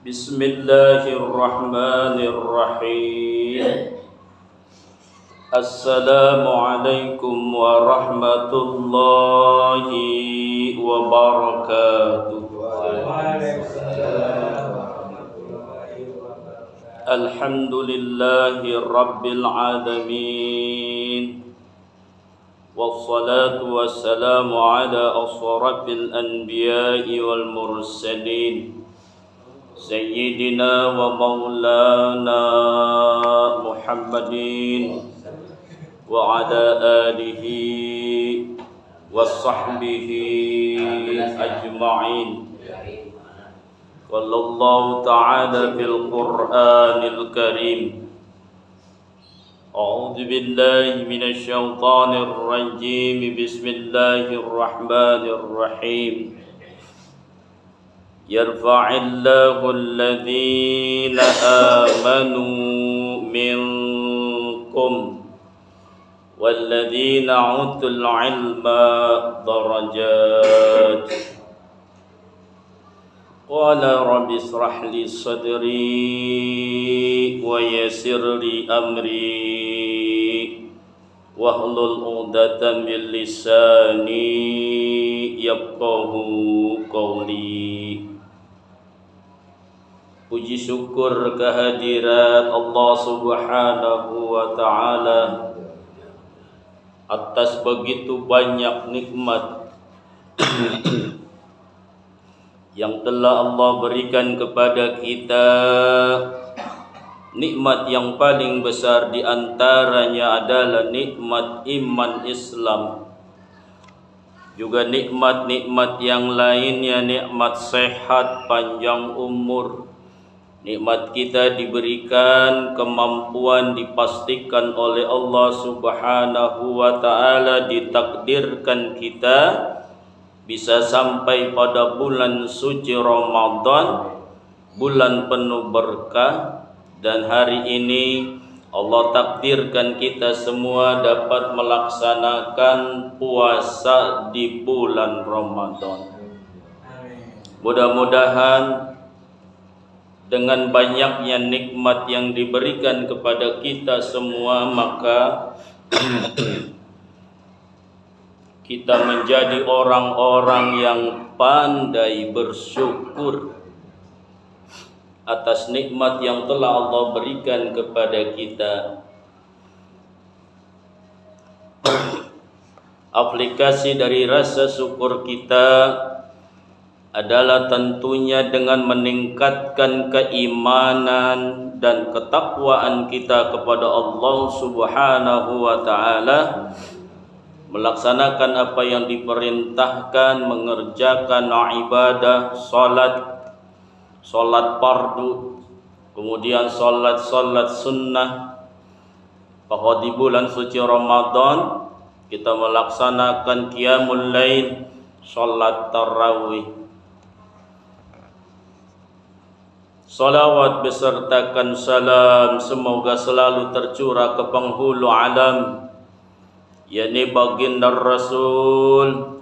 Bismillahirrahmanirrahim. Assalamualaikum warahmatullahi wabarakatuh. Alhamdulillahi rabbil alamin. Wassalatu wassalamu ala ashrafil anbiya'i wal mursalin, Sayyidina wa maulana Muhammadin wa ala alihi wa sahbihi ajma'in. Wallahu ta'ala fil Qur'anil Karim. A'udzu billahi minasy syaithanir rajim. Bismillahirrahmanirrahim. Yarfa'illahu alladhina amanu minkum walladhina utul ilma darajat. Qala rabbi israh li sadri wa yassir li amri wahlul 'uqdatam min lisani yafqahu qawli. Puji syukur kehadirat Allah Subhanahu wa ta'ala atas begitu banyak nikmat yang telah Allah berikan kepada kita. Nikmat yang paling besar di antaranya adalah nikmat iman Islam. Juga nikmat-nikmat yang lainnya, nikmat sehat, panjang umur. Nikmat kita diberikan kemampuan, dipastikan oleh Allah Subhanahu wa ta'ala, ditakdirkan kita bisa sampai pada bulan suci Ramadan, bulan penuh berkah. Dan hari ini Allah takdirkan kita semua dapat melaksanakan puasa di bulan Ramadan. Mudah-mudahan dengan banyaknya nikmat yang diberikan kepada kita semua, maka kita menjadi orang-orang yang pandai bersyukur atas nikmat yang telah Allah berikan kepada kita. Aplikasi dari rasa syukur kita adalah tentunya dengan meningkatkan keimanan dan ketakwaan kita kepada Allah Subhanahu wa ta'ala, melaksanakan apa yang diperintahkan, mengerjakan ibadah, salat fardu, kemudian salat sunnah. Bahwa di bulan suci Ramadan kita melaksanakan qiyamul lail, salat tarawih. Salawat besertakan salam semoga selalu tercurah ke penghulu alam, yakni baginda Rasul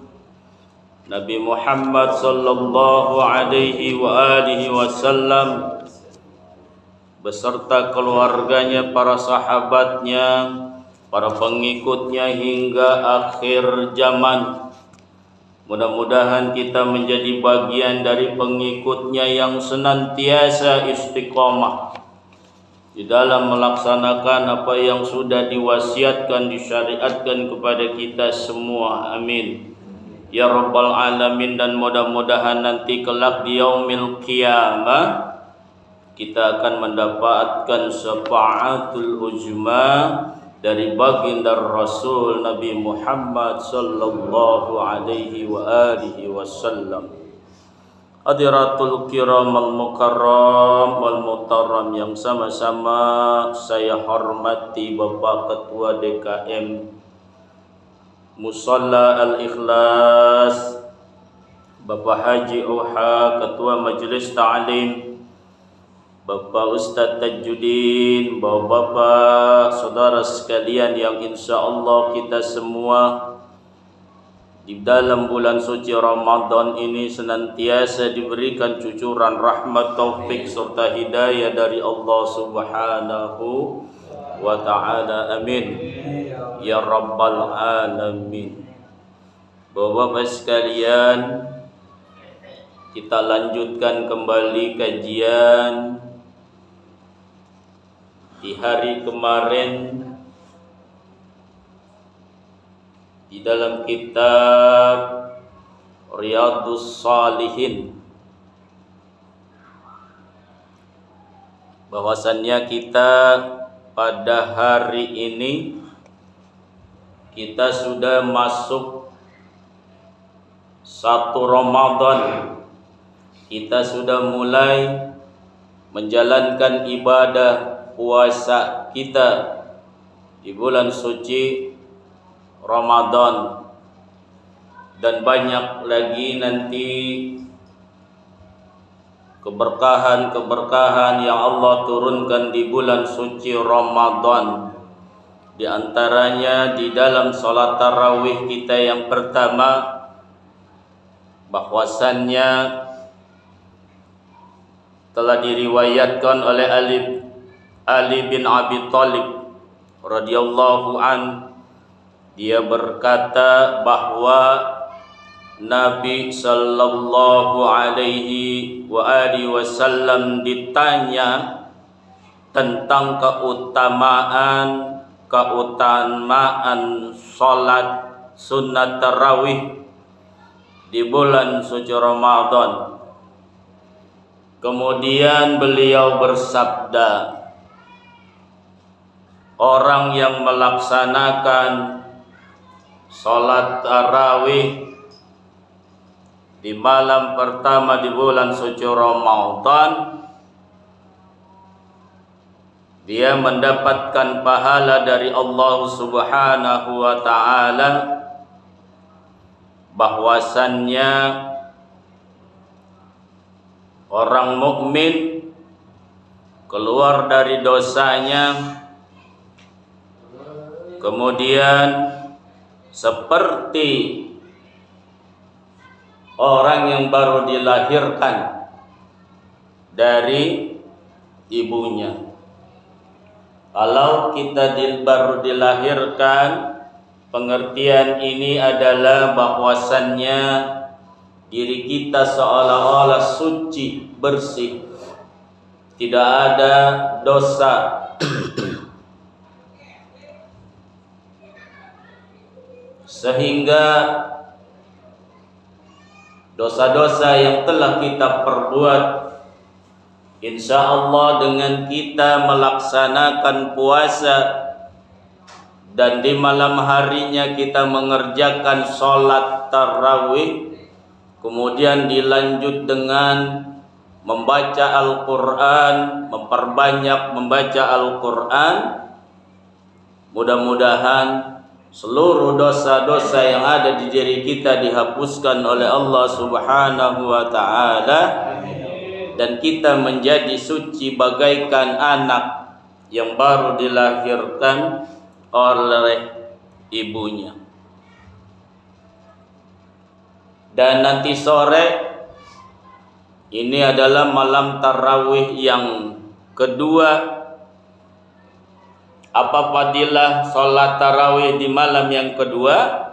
Nabi Muhammad sallallahu alaihi wa alihi wasallam beserta keluarganya, para sahabatnya, para pengikutnya hingga akhir zaman. Mudah-mudahan kita menjadi bagian dari pengikutnya yang senantiasa istiqamah di dalam melaksanakan apa yang sudah diwasiatkan, disyariatkan kepada kita semua. Amin ya rabbal alamin. Dan mudah-mudahan nanti kelak di yaumil qiyamah kita akan mendapatkan syafaatul uzma dari baginda Rasul Nabi Muhammad sallallahu alaihi wa alihi wasallam. Hadiratul kiram al mukarram wal mutarram yang sama-sama saya hormati Bapak Ketua DKM Musalla Al-Ikhlas, Bapak Haji Oha, Ketua Majelis Ta'lim, Bapak Ustadz Tajuddin, Bapak-bapak, saudara sekalian yang insya Allah kita semua di dalam bulan suci Ramadan ini senantiasa diberikan cucuran rahmat, taufik serta hidayah dari Allah Subhanahu wa ta'ala. Amin ya rabbal alamin. Bapak-bapak sekalian, kita lanjutkan kembali kajian di hari kemarin di dalam kitab Riyadhus Shalihin, bahwasannya kita pada hari ini kita sudah masuk 1 Ramadan. Kita sudah mulai menjalankan ibadah puasa kita di bulan suci Ramadan, dan banyak lagi nanti keberkahan-keberkahan yang Allah turunkan di bulan suci Ramadan. Di antaranya di dalam salat tarawih kita yang pertama, bahwasannya telah diriwayatkan oleh Ali bin Abi Thalib radhiyallahu an, dia berkata bahwa Nabi sallallahu alaihi wa alihi wasallam ditanya tentang keutamaan salat sunat tarawih di bulan suci Ramadan. Kemudian beliau bersabda, orang yang melaksanakan salat tarawih di malam pertama di bulan suci Ramadan, dia mendapatkan pahala dari Allah Subhanahu wa ta'ala, bahwasannya orang mukmin keluar dari dosanya, kemudian seperti orang yang baru dilahirkan dari ibunya. Kalau kita baru dilahirkan, pengertian ini adalah bahwasannya diri kita seolah-olah suci, bersih, tidak ada dosa. Sehingga dosa-dosa yang telah kita perbuat, insya Allah dengan kita melaksanakan puasa dan di malam harinya kita mengerjakan sholat tarawih, kemudian dilanjut dengan membaca Al-Quran, memperbanyak membaca Al-Quran, mudah-mudahan seluruh dosa-dosa yang ada di diri kita dihapuskan oleh Allah Subhanahu wa ta'ala, dan kita menjadi suci bagaikan anak yang baru dilahirkan oleh ibunya. Dan nanti sore ini adalah malam tarawih yang kedua. Apa fadilah salat tarawih di malam yang kedua?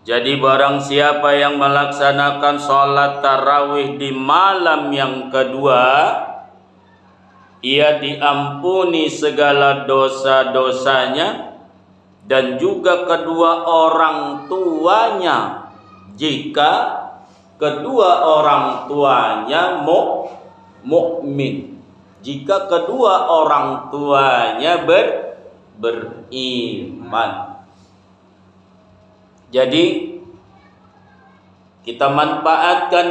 Jadi barang siapa yang melaksanakan salat tarawih di malam yang kedua, ia diampuni segala dosa-dosanya dan juga kedua orang tuanya, jika kedua orang tuanya mukmin. Jika kedua orang tuanya beriman. Jadi kita manfaatkan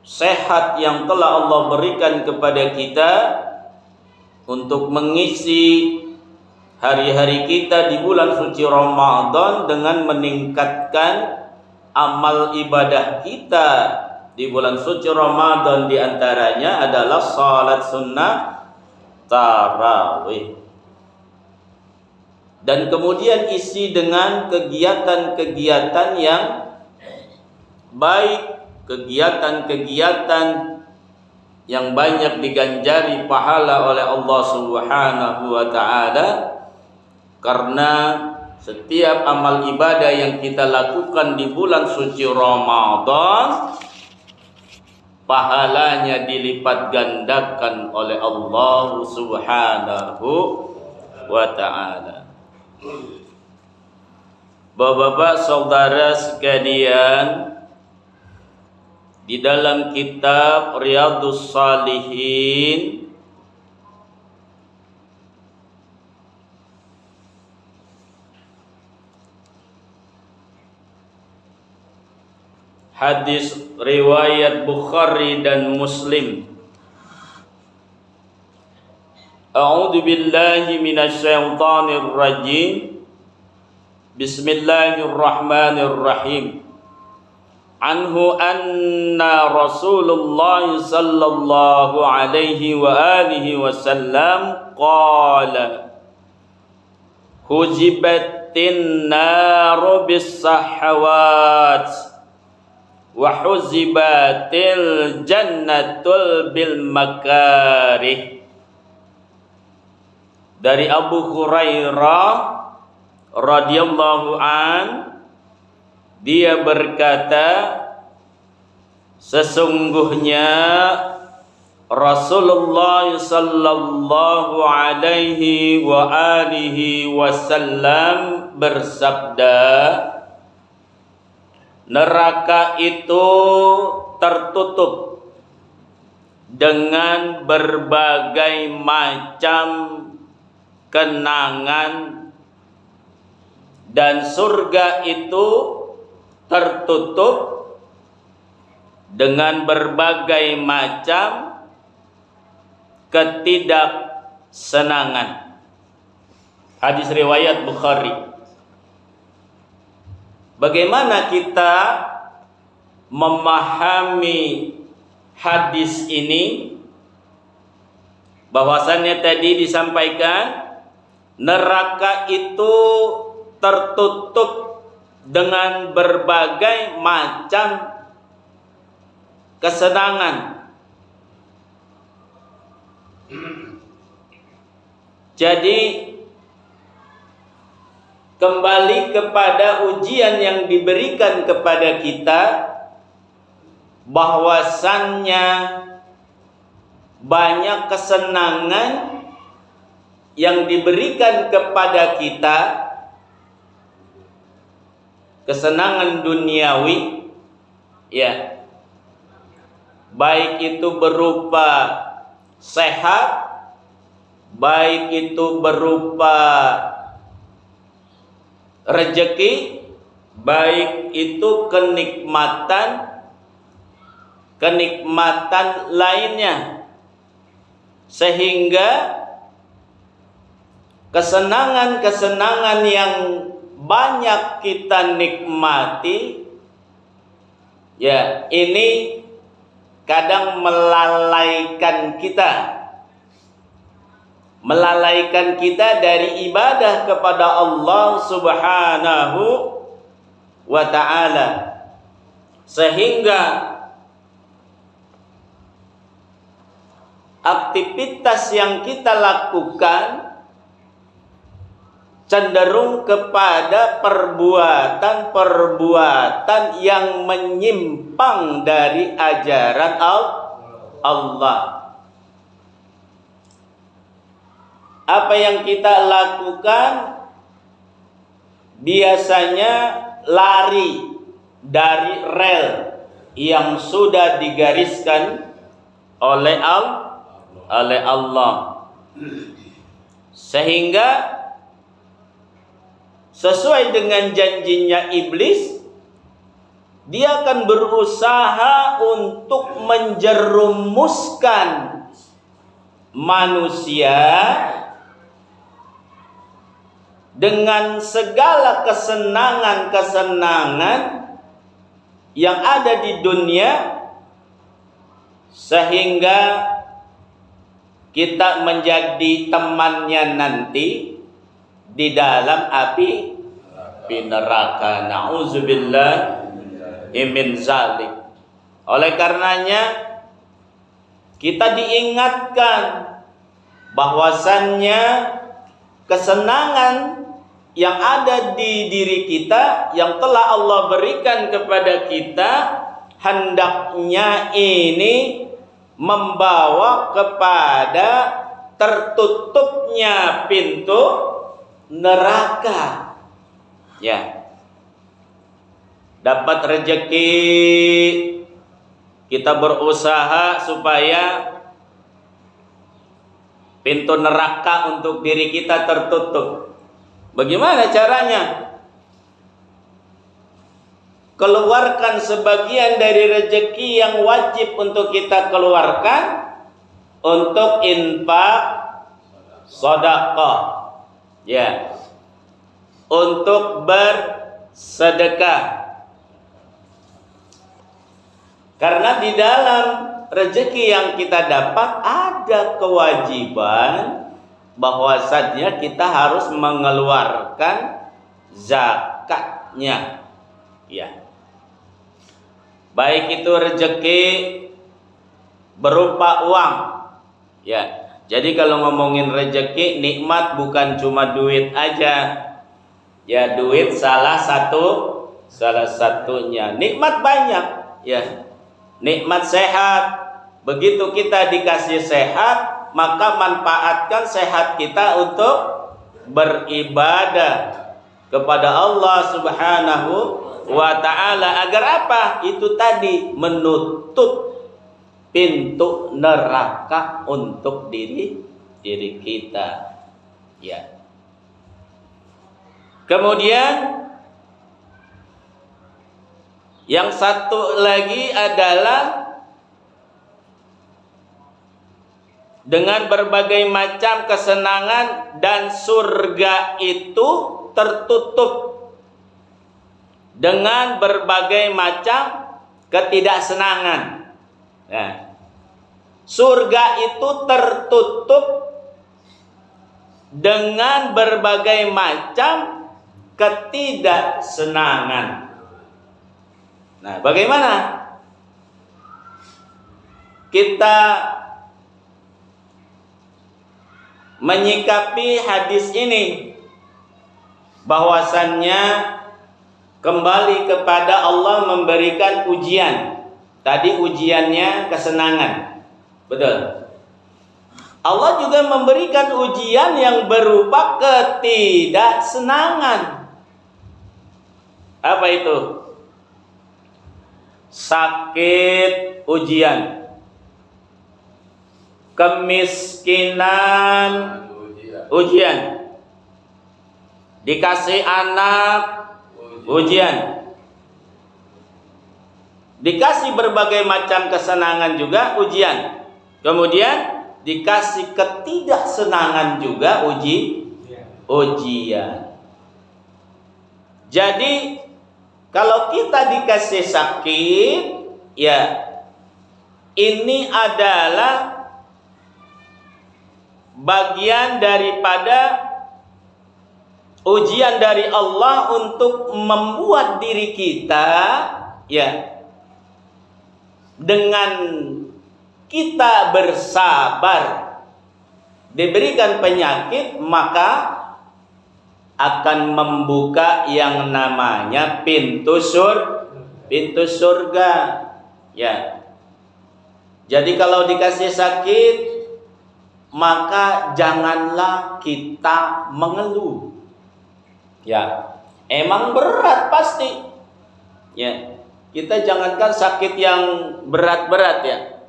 sehat yang telah Allah berikan kepada kita untuk mengisi hari-hari kita di bulan suci Ramadan dengan meningkatkan amal ibadah kita di bulan suci Ramadan. Di antaranya adalah salat sunnah tarawih. dan kemudian isi dengan kegiatan-kegiatan yang baik, kegiatan-kegiatan yang banyak diganjari pahala oleh Allah Subhanahu wa taala, karena setiap amal ibadah yang kita lakukan di bulan suci Ramadan pahalanya dilipat gandakan oleh Allah Subhanahu wa taala. Bapak-bapak, saudara sekalian, di dalam kitab Riyadhus Shalihin hadis riwayat Bukhari dan Muslim, A'udzu billahi minasyaitonir rajim. Bismillahirrahmanirrahim. Anhu anna Rasulullah sallallahu alaihi wa alihi wasallam qala hujibatin naru bis sahawat wa huzibatil jannatul bil makarih. Dari Abu Hurairah radhiyallahu an, dia berkata, sesungguhnya Rasulullah sallallahu alaihi wa alihi wasallam bersabda, neraka itu tertutup dengan berbagai macam kenangan, dan surga itu tertutup dengan berbagai macam ketidaksenangan. Hadis riwayat Bukhari. Bagaimana kita memahami hadis ini? Bahwasannya tadi disampaikan neraka itu tertutup dengan berbagai macam kesenangan. Jadi kembali kepada ujian yang diberikan kepada kita, bahwasannya banyak kesenangan yang diberikan kepada kita, kesenangan duniawi, ya, baik itu berupa sehat, baik itu berupa rezeki, baik itu kenikmatan lainnya, sehingga kesenangan-kesenangan yang banyak kita nikmati, ya, ini kadang melalaikan kita dari ibadah kepada Allah Subhanahu wa ta'ala, sehingga aktivitas yang kita lakukan cenderung kepada perbuatan-perbuatan yang menyimpang dari ajaran Allah. Apa yang kita lakukan biasanya lari dari rel yang sudah digariskan oleh Allah, sehingga sesuai dengan janjinya iblis, dia akan berusaha untuk menjerumuskan manusia dengan segala kesenangan-kesenangan yang ada di dunia, sehingga kita menjadi temannya nanti di dalam api neraka. Nauzubillah min zalik. Oleh karenanya kita diingatkan bahwasannya kesenangan yang ada di diri kita yang telah Allah berikan kepada kita hendaknya ini membawa kepada tertutupnya pintu neraka. Ya. Dapat rezeki, kita berusaha supaya pintu neraka untuk diri kita tertutup. Bagaimana caranya? Keluarkan sebagian dari rezeki yang wajib untuk kita keluarkan untuk infak, sedekah, ya, untuk bersedekah. Karena di dalam rezeki yang kita dapat ada kewajiban bahwasannya kita harus mengeluarkan zakatnya, ya. Baik itu rezeki berupa uang, ya. Jadi kalau ngomongin rezeki, nikmat bukan cuma duit aja, ya. Duit salah satunya. Nikmat banyak, ya. Nikmat sehat. Begitu kita dikasih sehat, maka manfaatkan sehat kita untuk beribadah kepada Allah Subhanahu wa ta'ala. Agar apa? Itu tadi, menutup pintu neraka untuk diri kita, ya. Kemudian yang satu lagi adalah dengan berbagai macam kesenangan dan surga itu tertutup dengan berbagai macam ketidaksenangan. Nah, surga itu tertutup dengan berbagai macam ketidaksenangan. Nah, bagaimana kita menyikapi hadis ini? Bahwasannya kembali kepada Allah memberikan ujian. Tadi ujiannya kesenangan, betul. Allah juga memberikan ujian yang berupa ketidaksenangan. Apa itu? Sakit ujian, kemiskinan ujian, dikasih anak ujian, dikasih berbagai macam kesenangan juga ujian, kemudian dikasih ketidaksenangan juga ujian. Jadi kalau kita dikasih sakit, ya, ini adalah bagian daripada ujian dari Allah untuk membuat diri kita, ya, dengan kita bersabar diberikan penyakit, maka akan membuka yang namanya pintu surga, ya. Jadi kalau dikasih sakit, maka janganlah kita mengeluh, ya. Emang berat pasti, ya. Kita jangankan sakit yang berat-berat, ya.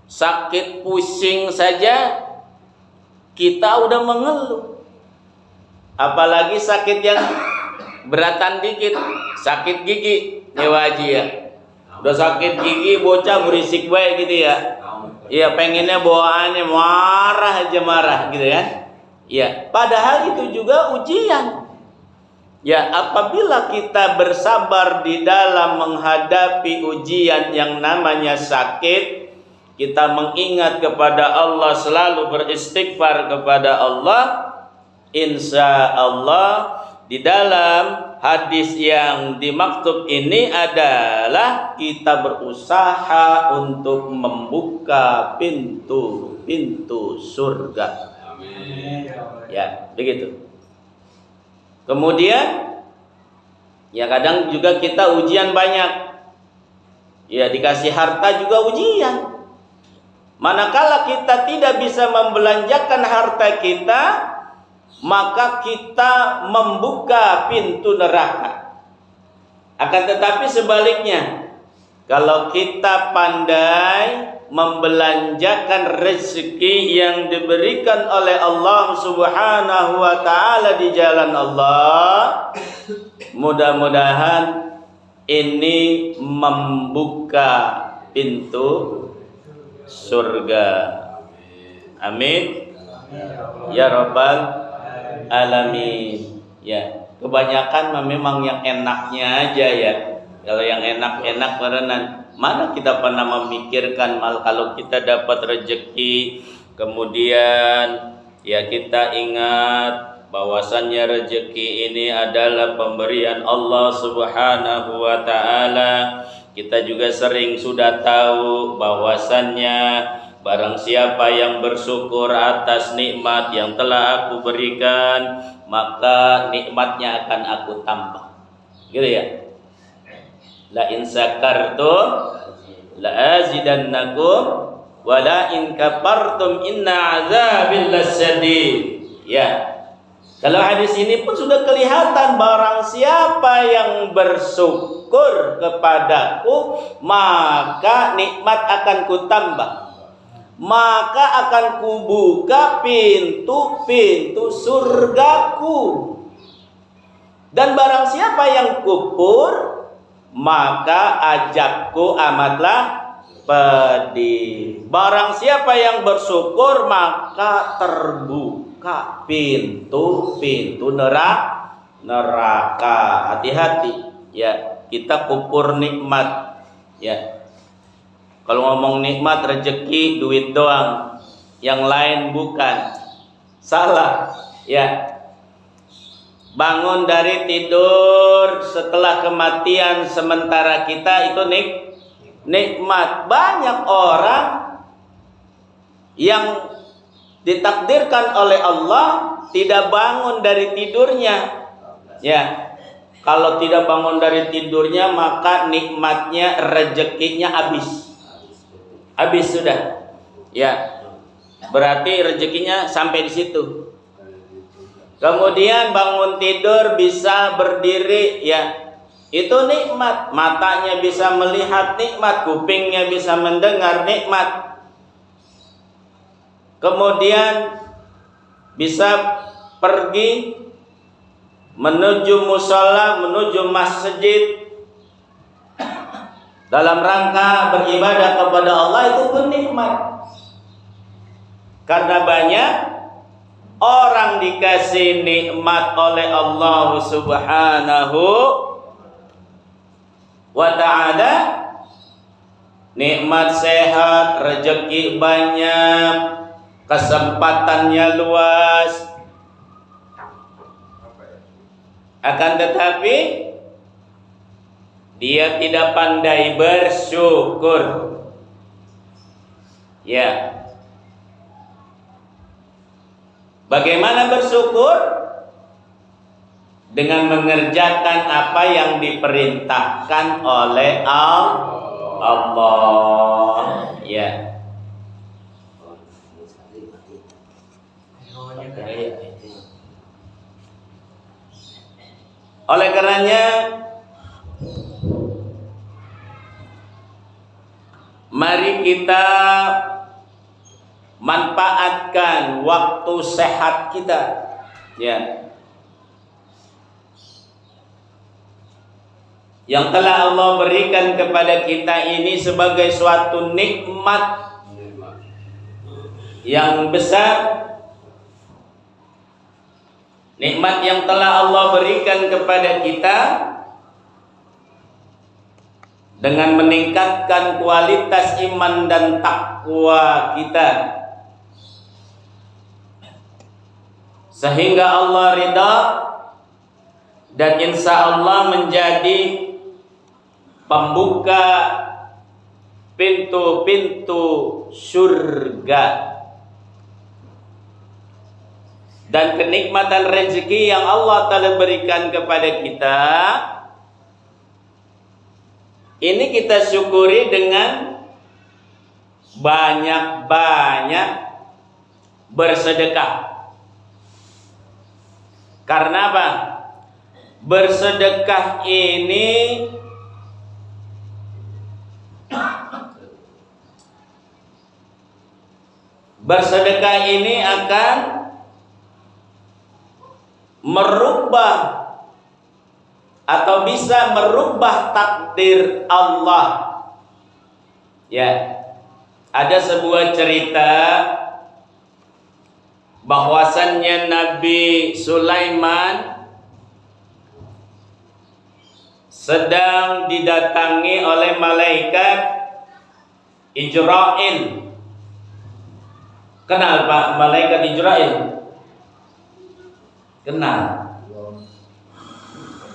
Sakit pusing saja kita udah mengeluh. Apalagi sakit yang beratan dikit, sakit gigi, ya Haji, ya. Udah sakit gigi, bocah berisik baik gitu, ya. Iya, pengennya bawaannya marah aja marah gitu kan. Ya, padahal itu juga ujian. Ya, apabila kita bersabar di dalam menghadapi ujian yang namanya sakit, kita mengingat kepada Allah, selalu beristighfar kepada Allah, insya Allah di dalam hadis yang dimaksud ini adalah kita berusaha untuk membuka pintu-pintu surga. Amin. Ya, begitu. Kemudian ya kadang juga kita ujian banyak. Ya, dikasih harta juga ujian. Manakala kita tidak bisa membelanjakan harta kita, maka kita membuka pintu neraka. Akan tetapi sebaliknya, kalau kita pandai membelanjakan rezeki yang diberikan oleh Allah Subhanahu wa taala di jalan Allah, mudah-mudahan ini membuka pintu surga. Amin. Ya Rabbal alamin. Ya, kebanyakan memang yang enaknya aja ya. Kalau yang enak-enak berenan, mana kita pernah memikirkan kalau kita dapat rezeki, kemudian ya kita ingat bahwasannya rezeki ini adalah pemberian Allah Subhanahu wa taala. Kita juga sering sudah tahu bahwasannya barang siapa yang bersyukur atas nikmat yang telah aku berikan, maka nikmatnya akan aku tambah. Gitu ya. La in syakartum la azidannakum wa la in kafartum inna azabil lasyadid. Ya. Kalau hadis ini pun sudah kelihatan barang siapa yang bersyukur kepadaku, maka nikmat akan kutambah. Maka akan kubuka pintu-pintu surgaku. Dan barang siapa yang kufur, maka ajakku amatlah pedih. Barang siapa yang bersyukur, maka terbuka pintu-pintu neraka. Hati-hati ya, kita kufur nikmat ya. Kalau ngomong nikmat rezeki duit doang, yang lain bukan. Salah ya. Bangun dari tidur setelah kematian sementara kita itu nikmat. Banyak orang yang ditakdirkan oleh Allah tidak bangun dari tidurnya. Ya. Kalau tidak bangun dari tidurnya, maka nikmatnya, rezekinya habis. Habis sudah. Ya. Berarti rezekinya sampai di situ. Kemudian bangun tidur bisa berdiri, ya. Itu nikmat. Matanya bisa melihat, nikmat. Kupingnya bisa mendengar, nikmat. Kemudian bisa pergi menuju musala, menuju masjid dalam rangka beribadah kepada Allah, itu pun nikmat. Karena banyak orang dikasih nikmat oleh Allah Subhanahu wa ta'ala, nikmat sehat, rezeki banyak, kesempatannya luas. Akan tetapi dia tidak pandai bersyukur. Ya. Bagaimana bersyukur? Dengan mengerjakan apa yang diperintahkan oleh Allah. Ya. Oleh karenanya mari kita manfaatkan waktu sehat kita, ya, yang telah Allah berikan kepada kita ini sebagai suatu nikmat yang besar. Nikmat yang telah Allah berikan kepada kita dengan meningkatkan kualitas iman dan takwa kita, sehingga Allah ridha dan insya Allah menjadi pembuka pintu-pintu surga dan kenikmatan rezeki yang Allah telah berikan kepada kita. Ini kita syukuri dengan banyak-banyak bersedekah. Karena apa? Bersedekah ini akan merubah atau bisa merubah takdir Allah. Ya, ada sebuah cerita bahwasannya Nabi Sulaiman sedang didatangi oleh malaikat Ijrail. Kenal Pak malaikat Ijrail? Kenal?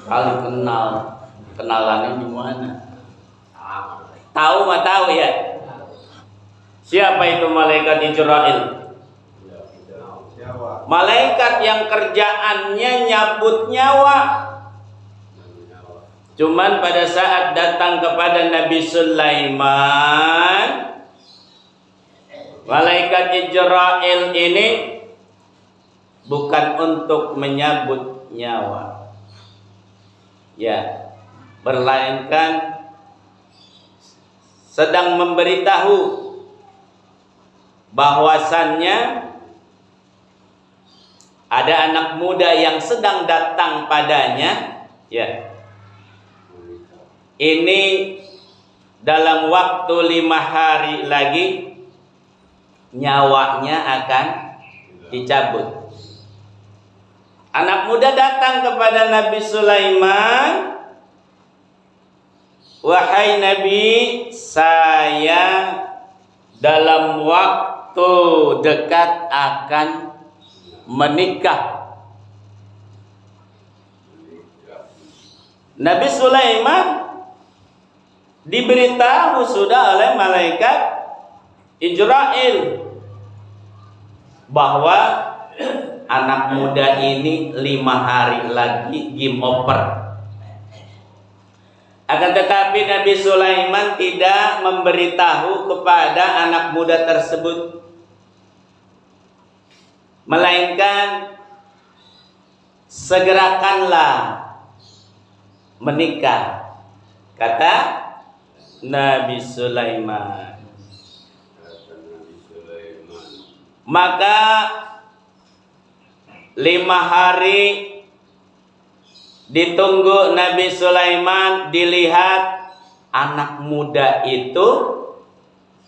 Kali kenal. Kenalannya di mana? Tahu mah tahu ya. Siapa itu malaikat Ijrail? Malaikat yang kerjaannya nyabut nyawa. Cuman pada saat datang kepada Nabi Sulaiman, malaikat Ijrail ini bukan untuk menyabut nyawa, ya, melainkan sedang memberitahu bahwasannya ada anak muda yang sedang datang padanya, ya. Ini dalam waktu 5 hari lagi nyawanya akan dicabut. Anak muda datang kepada Nabi Sulaiman, wahai Nabi, saya dalam waktu dekat akan menikah. Nabi Sulaiman diberitahu sudah oleh malaikat Ijrail bahwa anak muda ini 5 hari lagi game over. Akan tetapi Nabi Sulaiman tidak memberitahu kepada anak muda tersebut, melainkan segerakanlah menikah, kata Nabi Sulaiman. Maka 5 hari ditunggu Nabi Sulaiman, dilihat anak muda itu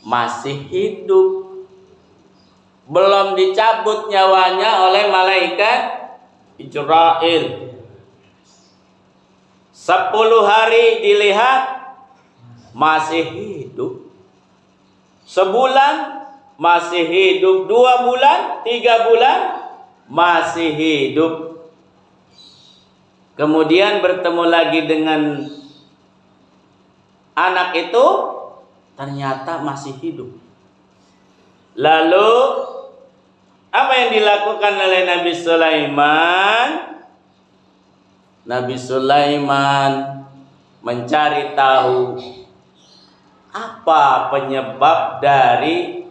masih hidup, belum dicabut nyawanya oleh malaikat Ijrail. 10 hari dilihat masih hidup, sebulan masih hidup, 2 bulan, 3 bulan masih hidup. Kemudian bertemu lagi dengan anak itu, ternyata masih hidup. Lalu apa yang dilakukan oleh Nabi Sulaiman? Nabi Sulaiman mencari tahu apa penyebab dari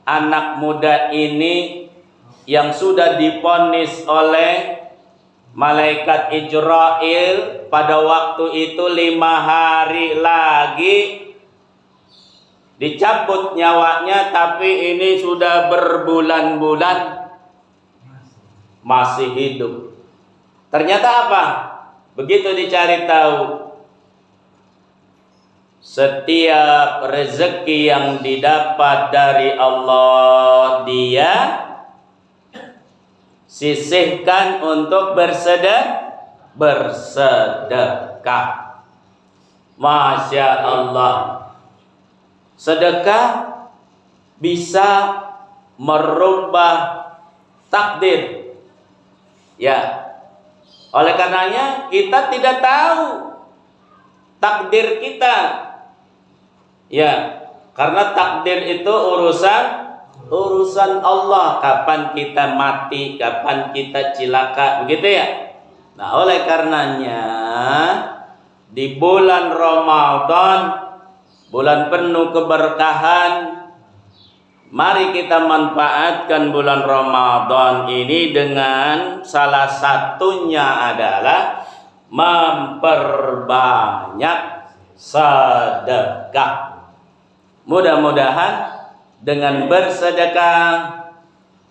anak muda ini yang sudah divonis oleh malaikat Ijrail pada waktu itu 5 hari lagi dicabut nyawanya, tapi ini sudah berbulan-bulan masih hidup. Ternyata apa? Begitu dicari tahu, setiap rezeki yang didapat dari Allah dia sisihkan untuk bersedekah. Masya Allah, sedekah bisa merubah takdir Ya, oleh karenanya kita tidak tahu takdir kita. Ya, karena takdir itu urusan Allah. Kapan kita mati, kapan kita cilaka, begitu ya. Nah, oleh karenanya di bulan Ramadan, bulan penuh keberkahan, mari kita manfaatkan bulan Ramadan ini dengan salah satunya adalah memperbanyak sedekah. Mudah-mudahan dengan bersedekah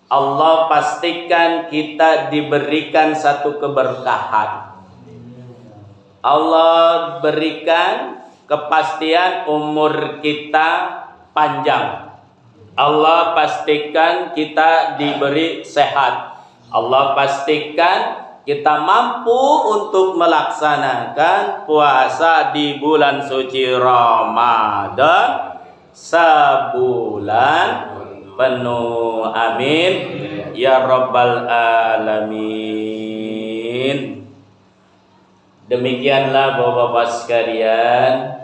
Allah pastikan kita diberikan satu keberkahan. Allah berikan kepastian umur kita panjang. Allah pastikan kita diberi sehat. Allah pastikan kita mampu untuk melaksanakan puasa di bulan suci Ramadan sebulan penuh. Amin ya rabbal alamin. Demikianlah Bapak-bapak sekalian,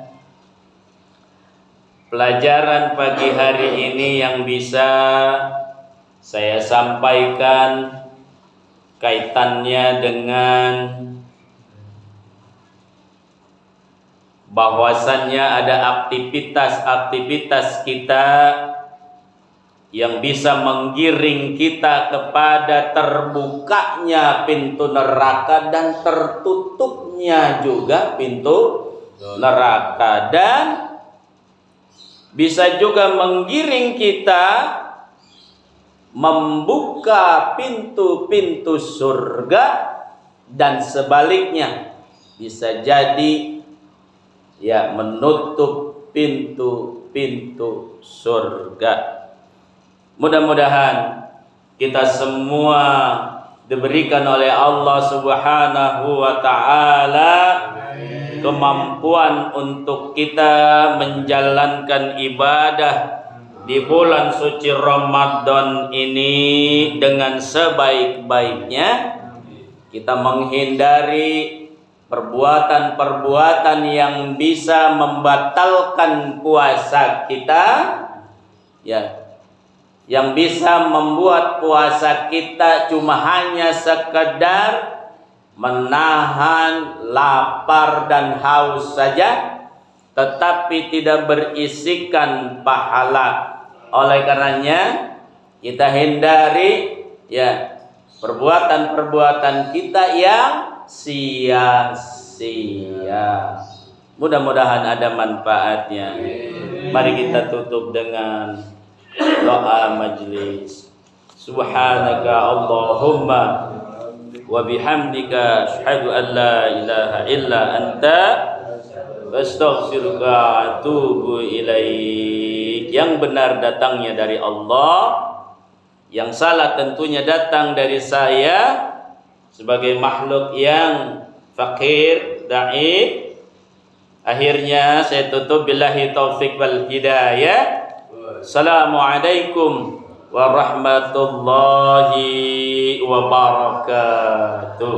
pelajaran pagi hari ini yang bisa saya sampaikan kaitannya dengan bahwasannya ada aktivitas-aktivitas kita yang bisa menggiring kita kepada terbukanya pintu neraka dan tertutupnya juga pintu neraka, dan bisa juga menggiring kita membuka pintu-pintu surga, dan sebaliknya bisa jadi ya menutup pintu-pintu surga. Mudah-mudahan kita semua diberikan oleh Allah Subhanahu wa taala kemampuan untuk kita menjalankan ibadah di bulan suci Ramadan ini dengan sebaik-baiknya. Kita menghindari perbuatan-perbuatan yang bisa membatalkan puasa kita, ya, yang bisa membuat puasa kita cuma hanya sekedar menahan lapar dan haus saja, tetapi tidak berisikan pahala. Oleh karenanya kita hindari ya perbuatan-perbuatan kita yang sia-sia. Mudah-mudahan ada manfaatnya. Mari kita tutup dengan doa majlis. Subhanaka Allahumma wa bihamdika asyhadu an la ilaha illa anta astaghfiruka wa atubu ilaik. Yang benar datangnya dari Allah, yang salah tentunya datang dari saya sebagai makhluk yang fakir, dhaif. Akhirnya saya tutup billahi taufik wal hidayah. Assalamualaikum warahmatullahi wabarakatuh.